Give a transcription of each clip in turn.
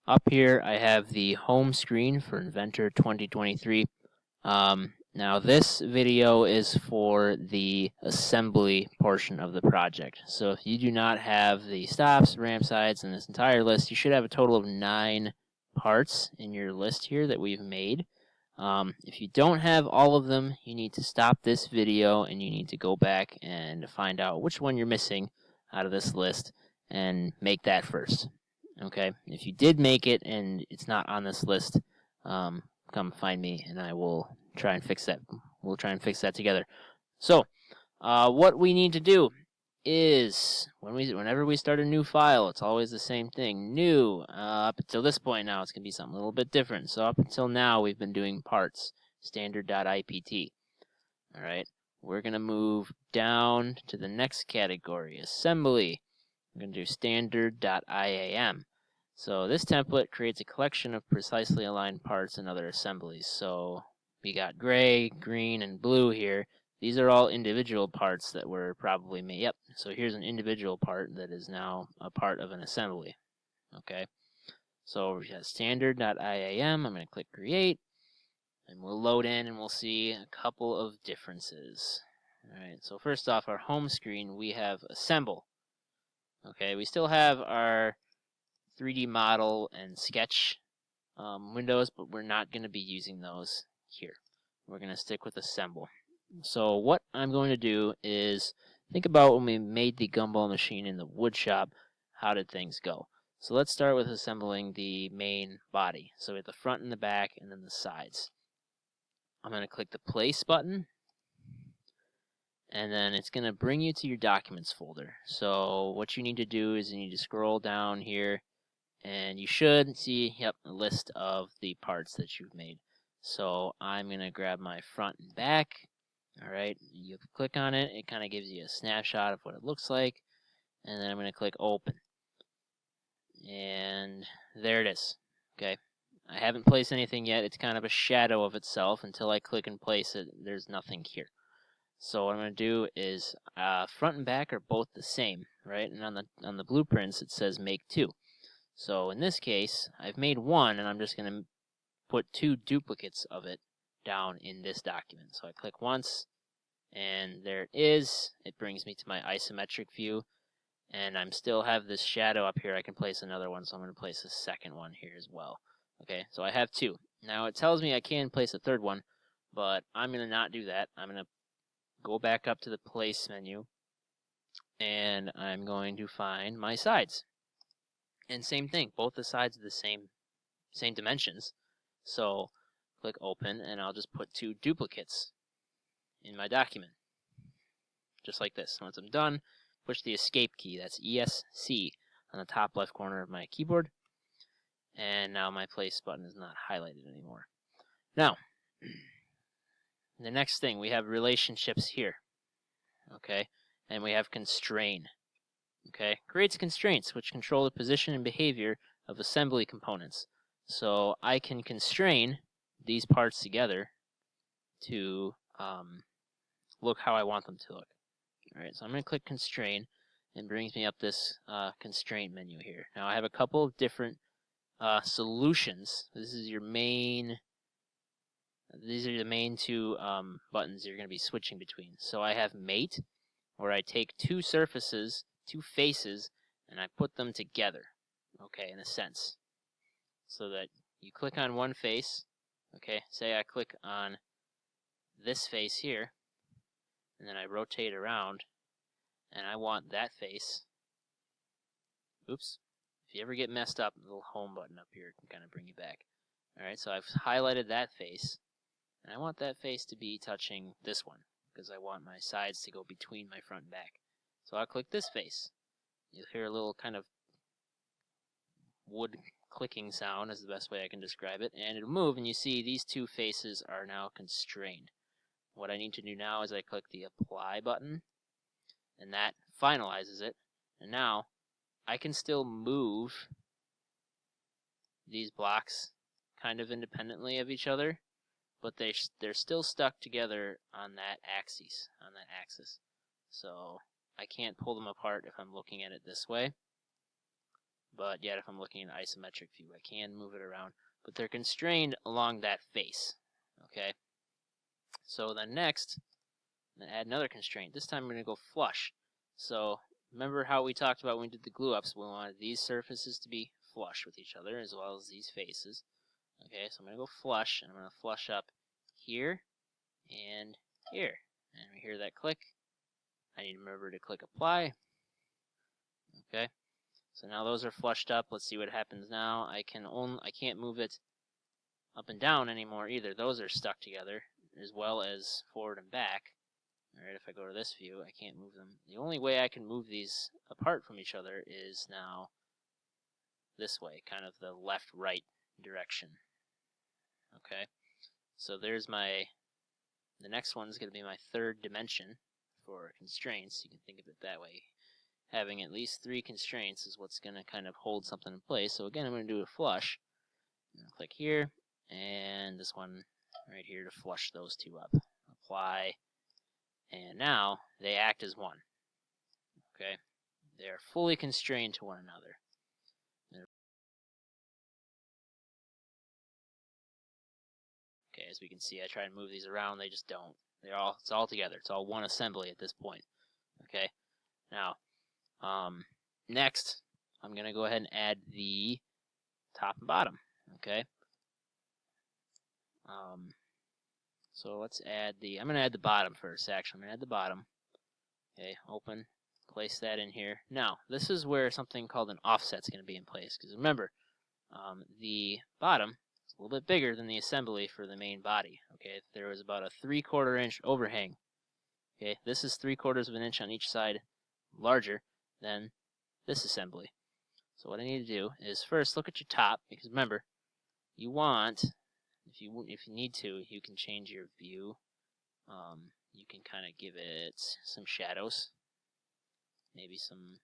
Up here, I have the home screen for Inventor 2023. Now, this video is for the assembly portion of the project. So if you do not have the stops, ramp sides, and this entire list, you should have a total of 9 parts in your list here that we've made. If you don't have all of them, you need to stop this video and you need to go back and find out which one you're missing out of this list and make that first. Okay, if you did make it and it's not on this list, come find me and I will try and fix that. We'll try and fix that together. So, what we need to do is whenever we start a new file, it's always the same thing. New. Up until this point now, it's gonna be something a little bit different. So up until now, we've been doing parts, standard.ipt. All right, we're gonna move down to the next category, assembly. I'm going to do standard.iam. So this template creates a collection of precisely aligned parts and other assemblies. So we got gray, green, and blue here. These are all individual parts that were probably made. Yep, so here's an individual part that is now a part of an assembly. Okay, so we have standard.iam. I'm going to click create, and we'll load in and we'll see a couple of differences. All right, so first off, our home screen, we have assemble. Okay, we still have our 3D model and sketch windows, but we're not going to be using those here. We're going to stick with assemble. So what I'm going to do is think about when we made the Gumball machine in the wood shop, how did things go? So let's start with assembling the main body. So we have the front and the back and then the sides. I'm going to click the place button, and then it's going to bring you to your documents folder. So what you need to do is you need to scroll down here and you should see, yep, a list of the parts that you've made. So I'm going to grab my front and back. All right, you click on it, it kind of gives you a snapshot of what it looks like, and then I'm going to click open. And there it is. Okay, I haven't placed anything yet. It's kind of a shadow of itself. Until I click and place it, there's nothing here. So what I'm going to do is front and back are both the same, right? And on the blueprints it says make 2. So in this case, I've made 1, and I'm just going to put 2 duplicates of it down in this document. So I click once, and there it is. It brings me to my isometric view, and I still have this shadow up here. I can place another one, so I'm going to place a second one here as well. Okay, so I have 2. Now it tells me I can place a third one, but I'm going to not do that. I'm going to go back up to the place menu, and I'm going to find my sides. And same thing, both the sides are the same dimensions. So click open, and I'll just put 2 duplicates in my document, just like this. Once I'm done, push the escape key, that's ESC, on the top left corner of my keyboard, and now my place button is not highlighted anymore. Now, the next thing, we have relationships here, okay, and we have constrain. Okay, creates constraints which control the position and behavior of assembly components. So I can constrain these parts together to look how I want them to look. All right, so I'm going to click constrain, and brings me up this constraint menu here. Now I have a couple of different solutions. This is your main. These are the main 2 buttons you're going to be switching between. So I have mate, where I take 2 surfaces, 2 faces, and I put them together, okay, in a sense. So that you click on one face, okay, say I click on this face here, and then I rotate around, and I want that face. Oops, if you ever get messed up, the little home button up here can kind of bring you back. Alright, so I've highlighted that face, and I want that face to be touching this one, because I want my sides to go between my front and back. So I'll click this face. You'll hear a little kind of wood clicking sound is the best way I can describe it, and it'll move, and you see these 2 faces are now constrained. What I need to do now is I click the apply button, and that finalizes it, and now I can still move these blocks kind of independently of each other, but they're still stuck together on that axis. So I can't pull them apart if I'm looking at it this way. But yet if I'm looking at isometric view, I can move it around. But they're constrained along that face. Okay? So then next, I'm going to add another constraint. This time I'm going to go flush. So remember how we talked about when we did the glue ups, we wanted these surfaces to be flush with each other as well as these faces. Okay, so I'm going to go flush, and I'm going to flush up here and here. And we hear that click. I need to remember to click apply. Okay, so now those are flushed up. Let's see what happens now. I can't move it up and down anymore either. Those are stuck together as well as forward and back. Alright, if I go to this view, I can't move them. The only way I can move these apart from each other is now this way, kind of the left-right direction. Okay, so there's the next one is going to be my third dimension for constraints. You can think of it that way. Having at least 3 constraints is what's going to kind of hold something in place. So again, I'm going to do a flush. Click here, and this one right here to flush those two up. Apply, and now they act as one. Okay, they are fully constrained to one another. Okay, as we can see, I try and move these around, they just don't. It's all together. It's all one assembly at this point. Okay, now, next, I'm going to go ahead and add the top and bottom. Okay, so let's add I'm going to add the bottom first, actually. I'm going to add the bottom. Okay, open, place that in here. Now, this is where something called an offset is going to be in place, because remember, the bottom is a little bit bigger than the assembly for the main body. Okay, there was about a 3/4 inch overhang. Okay, this is 3/4 of an inch on each side larger than this assembly. So what I need to do is first look at your top, because remember, you want, if you need to, you can change your view. You can kind of give it some shadows, maybe some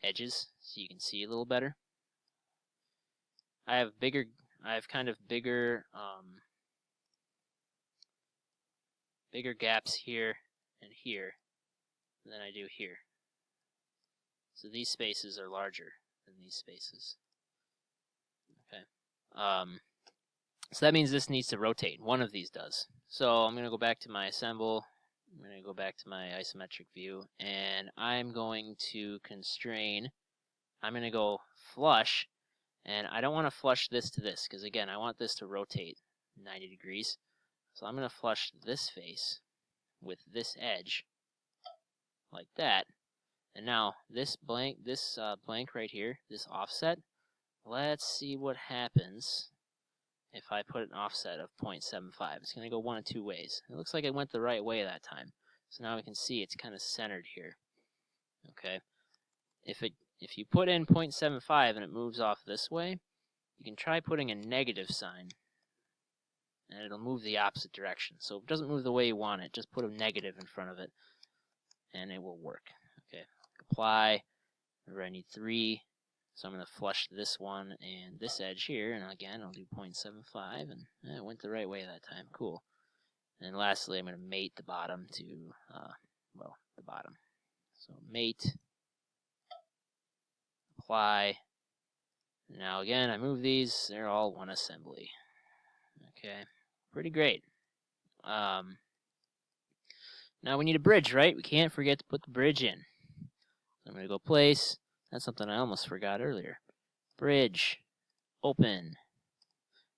edges, so you can see a little better. I have kind of bigger gaps here and here than I do here. So these spaces are larger than these spaces. Okay. So that means this needs to rotate. One of these does. So I'm going to go back to my assemble. I'm going to go back to my isometric view, and I'm going to constrain. I'm going to go flush, and I don't want to flush this to this, because again, I want this to rotate 90 degrees. So I'm going to flush this face with this edge, like that. And now this blank right here, this offset, let's see what happens if I put an offset of 0.75. It's going to go one of 2 ways. It looks like it went the right way that time. So now we can see it's kind of centered here. Okay. If you put in 0.75 and it moves off this way, you can try putting a negative sign, and it'll move the opposite direction. So if it doesn't move the way you want it, just put a negative in front of it, and it will work. Okay. Apply. Remember, I need 3. So I'm going to flush this one and this edge here, and again, I'll do 0.75, and it went the right way that time. Cool. And lastly, I'm going to mate the bottom to, the bottom. So mate, apply. Now again, I move these. They're all one assembly. Okay, pretty great. Now we need a bridge, right? We can't forget to put the bridge in. So I'm going to go place. That's something I almost forgot earlier. Bridge. Open.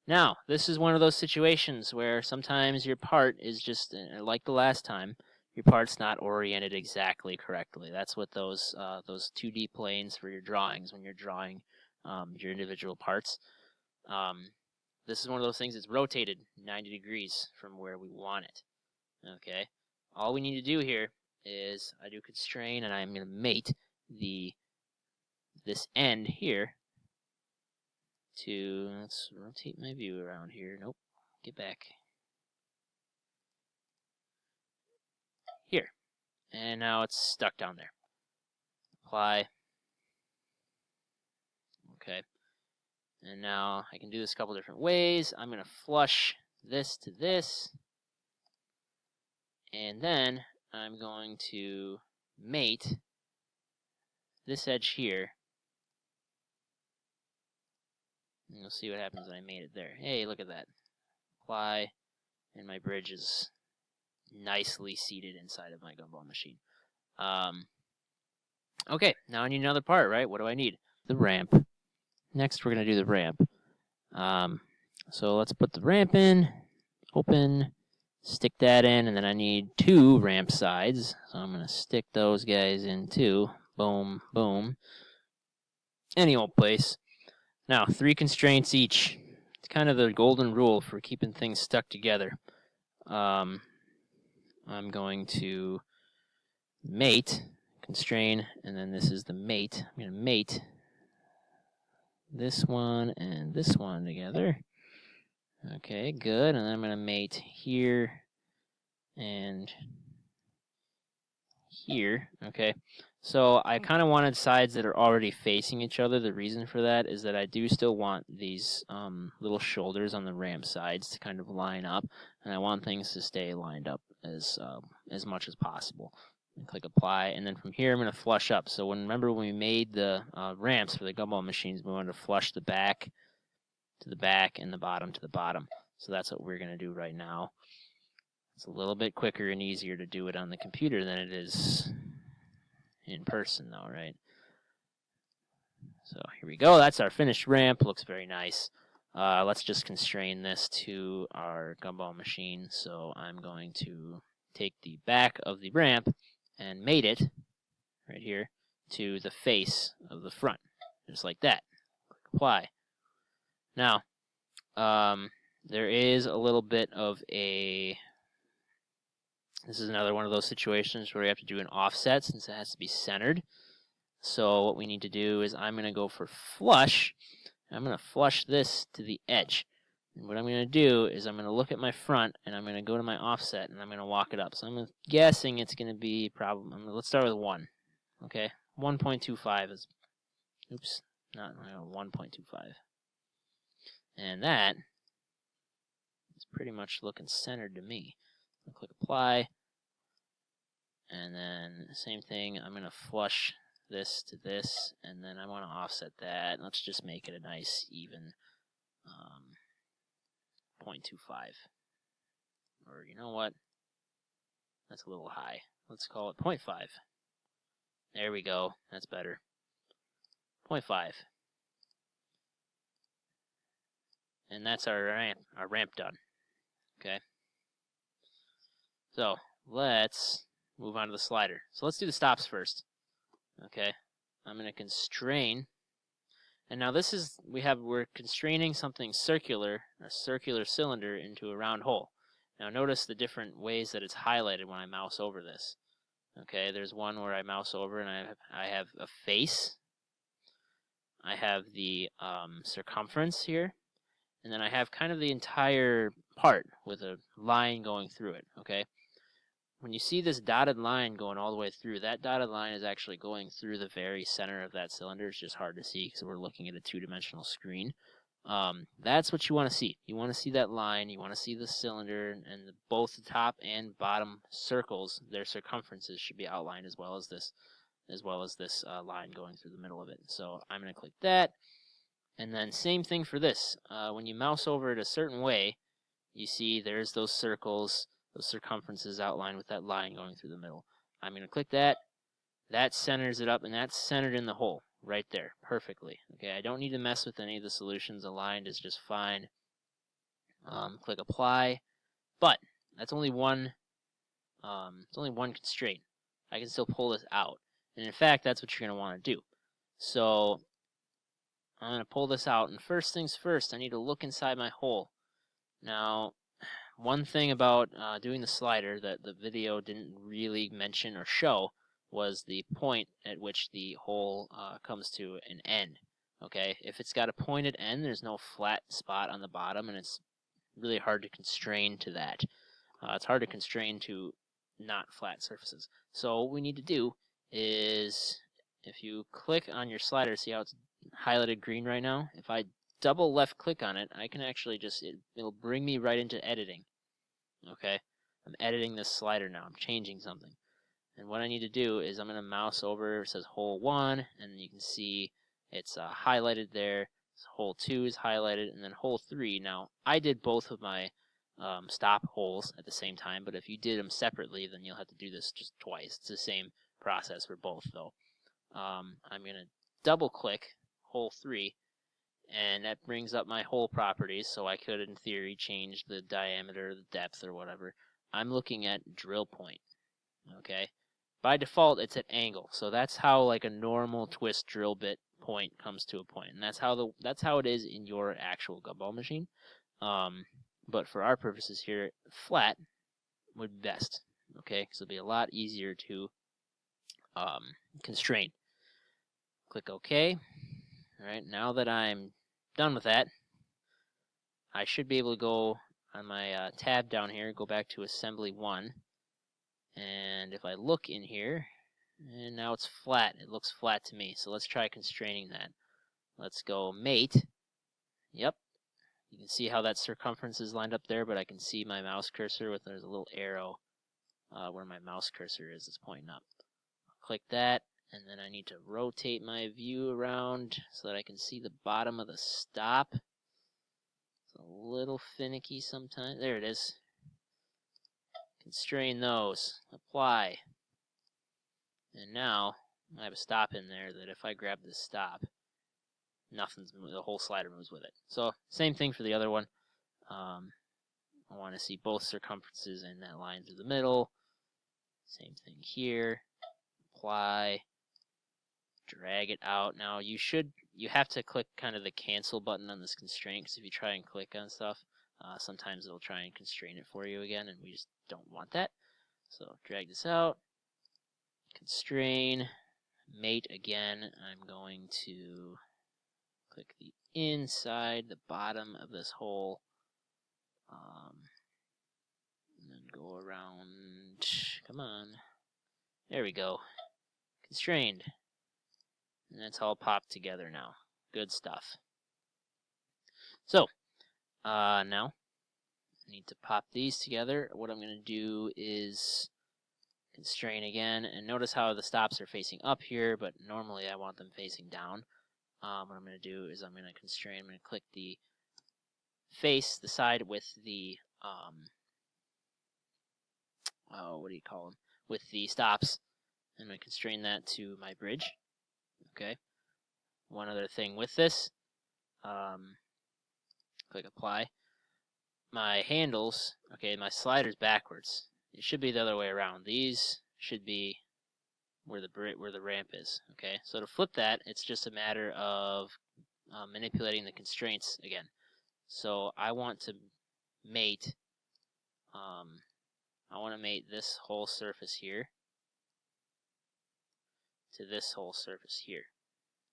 Now, this is one of those situations where sometimes your part is just, like the last time, your part's not oriented exactly correctly. That's what those 2D planes for your drawings, when you're drawing your individual parts. This is one of those things that's rotated 90 degrees from where we want it. Okay? All we need to do here is I do constrain, and I'm going to mate this end here to, let's rotate my view around here. Nope, get back. Here. And now it's stuck down there. Apply. Okay. And now I can do this a couple different ways. I'm going to flush this to this. And then I'm going to mate this edge here. And you'll see what happens when I made it there. Hey, look at that. Apply, and my bridge is nicely seated inside of my gumball machine. Okay, now I need another part, right? What do I need? The ramp. Next, we're going to do the ramp. So let's put the ramp in, open, stick that in, and then I need 2 ramp sides. So I'm going to stick those guys in too. Boom, boom. Any old place. Now, 3 constraints each. It's kind of the golden rule for keeping things stuck together. I'm going to mate, constrain, and then this is the mate. I'm going to mate this one and this one together. Okay, good. And then I'm going to mate here and here. Okay, so I kind of wanted sides that are already facing each other. The reason for that is that I do still want these little shoulders on the ramp sides to kind of line up, and I want things to stay lined up as much as possible. And click apply, and then from here I'm going to flush up. So remember when we made the ramps for the gumball machines, we wanted to flush the back to the back and the bottom to the bottom. So that's what we're going to do right now. It's a little bit quicker and easier to do it on the computer than it is in person though, right? So here we go. That's our finished ramp. Looks very nice. Let's just constrain this to our gumball machine. So I'm going to take the back of the ramp and mate it right here to the face of the front, just like that. Click apply. Now, there is a little bit of a... This is another one of those situations where we have to do an offset since it has to be centered. So what we need to do is I'm going to go for flush. I'm going to flush this to the edge. And what I'm going to do is I'm going to look at my front and I'm going to go to my offset and I'm going to walk it up. So I'm guessing it's going to be probably... Let's start with 1. Okay, 1.25 is... Oops, not 1.25. And that is pretty much looking centered to me. I'll click apply, and then same thing, I'm going to flush this to this, and then I want to offset that. Let's just make it a nice even 0.25. Or you know what? That's a little high. Let's call it 0.5. There we go. That's better. 0.5. And that's our ramp done. Okay. So let's move on to the slider. So let's do the stops first. Okay. I'm going to constrain. And now this is, we're constraining something circular, a circular cylinder, into a round hole. Now notice the different ways that it's highlighted when I mouse over this. Okay, there's one where I mouse over and I have a face. I have the circumference here. And then I have kind of the entire part with a line going through it, okay? When you see this dotted line going all the way through, that dotted line is actually going through the very center of that cylinder. It's just hard to see because we're looking at a 2-dimensional screen. That's what you want to see. You want to see that line. You want to see the cylinder, and both the top and bottom circles, their circumferences should be outlined as well as this line going through the middle of it. So I'm going to click that. And then same thing for this. When you mouse over it a certain way, you see there's those circles, those circumferences outlined with that line going through the middle. I'm going to click that. That centers it up, and that's centered in the hole right there perfectly. Okay, I don't need to mess with any of the solutions. Aligned is just fine. Click apply. But that's only one. It's only one constraint. I can still pull this out, and in fact, that's what you're going to want to do. So I'm going to pull this out, and first things first, I need to look inside my hole. Now, one thing about doing the slider that the video didn't really mention or show was the point at which the hole comes to an end. Okay, if it's got a pointed end, there's no flat spot on the bottom, and it's really hard to constrain to that. It's hard to constrain to not flat surfaces. So what we need to do is, if you click on your slider, see how it's highlighted green right now? If I double left click on it, I can actually just, it'll bring me right into editing. Okay, I'm editing this slider now. I'm changing something. And what I need to do is I'm going to mouse over, it says hole 1, and you can see it's highlighted there. Hole 2 is highlighted, and then hole 3. Now, I did both of my stop holes at the same time, but if you did them separately, then you'll have to do this just twice. It's the same process for both, though. I'm going to double click hole 3, and that brings up my hole properties, so I could, in theory, change the diameter, the depth, or whatever. I'm looking at drill point, okay? By default, it's at angle, so that's how like a normal twist drill bit point comes to a point, and that's how it is in your actual gumball machine. But for our purposes here, flat would be best, okay? Because it'll be a lot easier to constrain. Click OK. All right, now that I'm done with that, I should be able to go on my tab down here, go back to Assembly 1, and if I look in here, and now it's flat. It looks flat to me. So let's try constraining that. Let's go mate. Yep. You can see how that circumference is lined up there, but I can see my mouse cursor with there's a little arrow where my mouse cursor is. It's pointing up. Click that, and then I need to rotate my view around so that I can see the bottom of the stop. It's a little finicky sometimes. There it is. Constrain those. Apply. And now I have a stop in there that if I grab this stop, the whole slider moves with it. So same thing for the other one. I want to see both circumferences in that line through the middle. Same thing here. Apply. Drag it out. Now you have to click kind of the cancel button on this constraint, because if you try and click on stuff, sometimes it'll try and constrain it for you again, and we just don't want that. So drag this out. Constrain, mate again. I'm going to click the inside, the bottom of this hole, and then go around. Come on. There we go. Constrained. And that's all popped together now. Good stuff. So, now I need to pop these together. What I'm going to do is constrain again, and notice how the stops are facing up here, but normally I want them facing down. What I'm going to do is I'm going to constrain. I'm going to click the face, the side with the what do you call them? With the stops. I'm going to constrain that to my bridge. Okay. One other thing with this, click apply. My handles, okay, my slider's backwards. It should be the other way around. These should be where the ramp is. Okay, so to flip that, it's just a matter of manipulating the constraints again. So I want to mate. I want to mate this whole surface here to this whole surface here.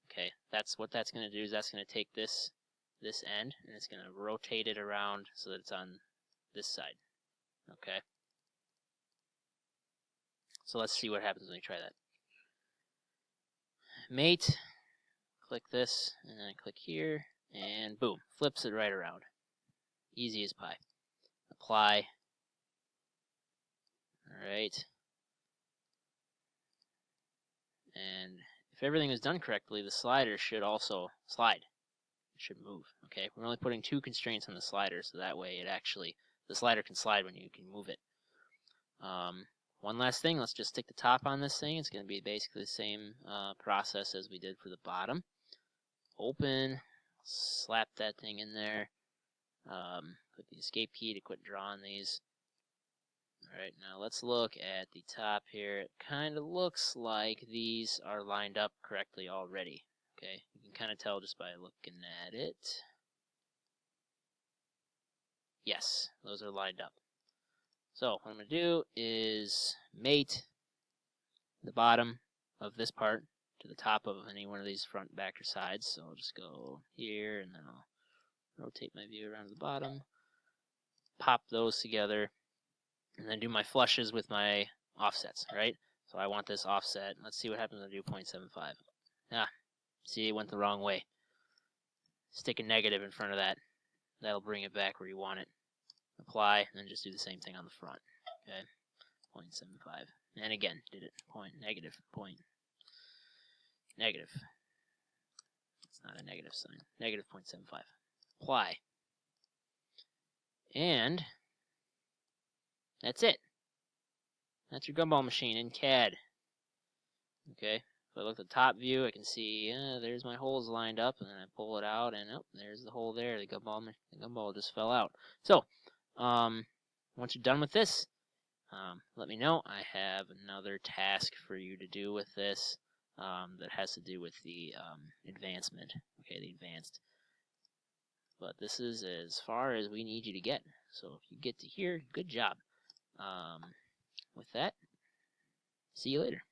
Okay, that's what that's going to do. Is that's going to take this end, and it's going to rotate it around so that it's on this side. Okay. So let's see what happens when we try that. Mate, click this, and then click here, and boom, flips it right around. Easy as pie. Apply. Alright. And if everything is done correctly, the slider should also slide. It should move. Okay, we're only putting 2 constraints on the slider, so that way the slider can slide when you can move it. One last thing, let's just stick the top on this thing. It's going to be basically the same process as we did for the bottom. Open, slap that thing in there. Click the escape key to quit drawing these. Alright, now let's look at the top here. It kind of looks like these are lined up correctly already. Okay, you can kind of tell just by looking at it. Yes, those are lined up. So what I'm going to do is mate the bottom of this part to the top of any one of these front, back, or sides. So I'll just go here, and then I'll rotate my view around to the bottom, pop those together, and then do my flushes with my offsets, right? So I want this offset. Let's see what happens when I do 0.75. See, it went the wrong way. Stick a negative in front of that. That'll bring it back where you want it. Apply, and then just do the same thing on the front. Okay, 0.75. And again, did it. Point, negative, point, negative. It's not a negative sign. Negative 0.75. Apply. And that's it. That's your gumball machine in CAD. Okay, if I look at the top view, I can see there's my holes lined up, and then I pull it out, and oh, there's the hole there. The gumball just fell out. So, once you're done with this, let me know. I have another task for you to do with this that has to do with the advancement. Okay, the advanced. But this is as far as we need you to get. So if you get to here, good job. With that, see you later.